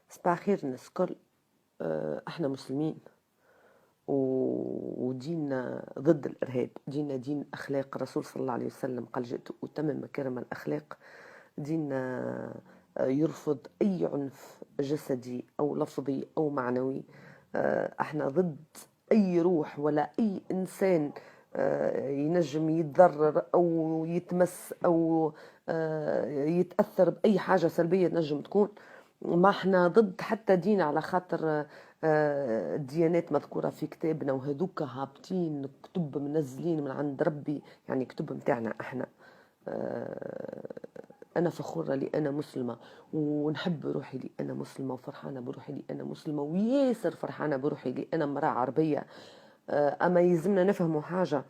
صباح الخير الناس الكل. احنا مسلمين وديننا ضد الإرهاب. ديننا دين أخلاق. الرسول صلى الله عليه وسلم قال: جئت أتمم مكارم الأخلاق. ديننا يرفض أي عنف جسدي أو لفظي أو معنوي. احنا ضد أي روح ولا أي إنسان ينجم يتضرر أو يتمس أو يتأثر بأي حاجة سلبية تنجم تكون. ما احنا ضد حتى دين، على خاطر الديانات مذكورة في كتابنا، وهذوك هابطين كتب منزلين من عند ربي، يعني كتب متاعنا احنا. أنا فخورة لي أنا مسلمة، ونحب روحي لي أنا مسلمة، وفرحانة بروحي لي أنا مسلمة، وياسر فرحانة بروحي لي أنا مرأة عربية. أما يلزمنا نفهموا حاجة.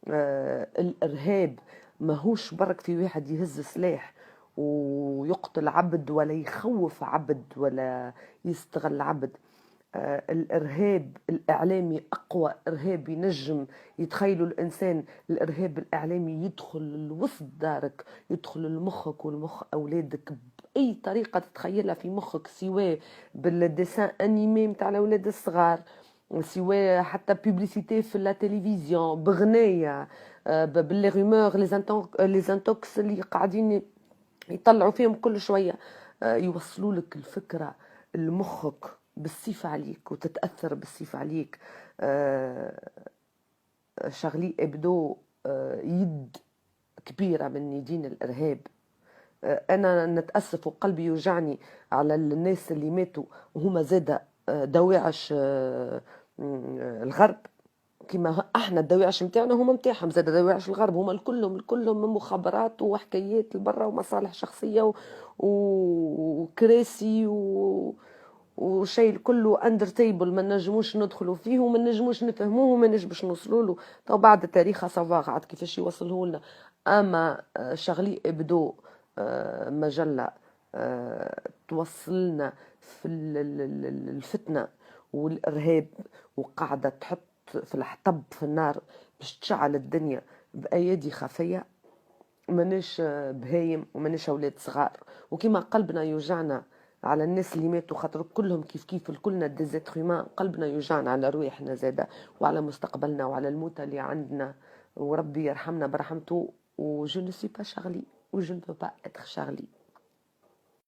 الإرهاب ماهوش برك في واحد يهز سلاح ويقتل عبد ولا يخوف عبد ولا يستغل عبد. الإرهاب الإعلامي أقوى إرهاب ينجم يتخيله الإنسان. الإرهاب الإعلامي يدخل لوسط دارك، يدخل لمخك والمخ أولادك بأي طريقة تتخيلها في مخك، سواء بالديسان أنيمي متاع الأولاد الصغار، سواء حتى بيبليسيتي في التلفزيون، بغنية، باللي رومور لي زانتوكس اللي قاعدين يطلعوا فيهم كل شوية، يوصلوا لك الفكرة المخك بالصيف عليك وتتأثر بالصيف عليك. شارلي إبدو يد كبيرة من يدين الإرهاب. أنا نتأسف وقلبي يوجعني على الناس اللي ماتوا وهما زادة دواعش الغرب. كما احنا الدواعش متاعنا هما متاعهم زاد دواعش الغرب، هما الكلهم من مخابرات وحكايات لبرا ومصالح شخصية وكراسي وشيء كله اندر تيبل، ما نجموش ندخلوا فيه وما نجموش نفهموه وما نجمش نوصلوا له. تو بعد التاريخ صفاغ عاد كيفاش يوصله لنا. اما شغلي ابدو مجلة توصلنا في الفتنة والإرهاب، وقاعدة تحط في الحطب في النار باش تشعل الدنيا بأيادي خفية. ماناش بهايم وماناش أولاد صغار، وكما قلبنا يوجعنا على الناس اللي ماتوا، خاطر كلهم كيف الكلنا ديزيترومان، قلبنا يوجعنا على رواحنا زادا وعلى مستقبلنا وعلى الموتى اللي عندنا، وربي يرحمنا برحمته. و je ne suis pas Charlie ou je ne veux pas être Charlie.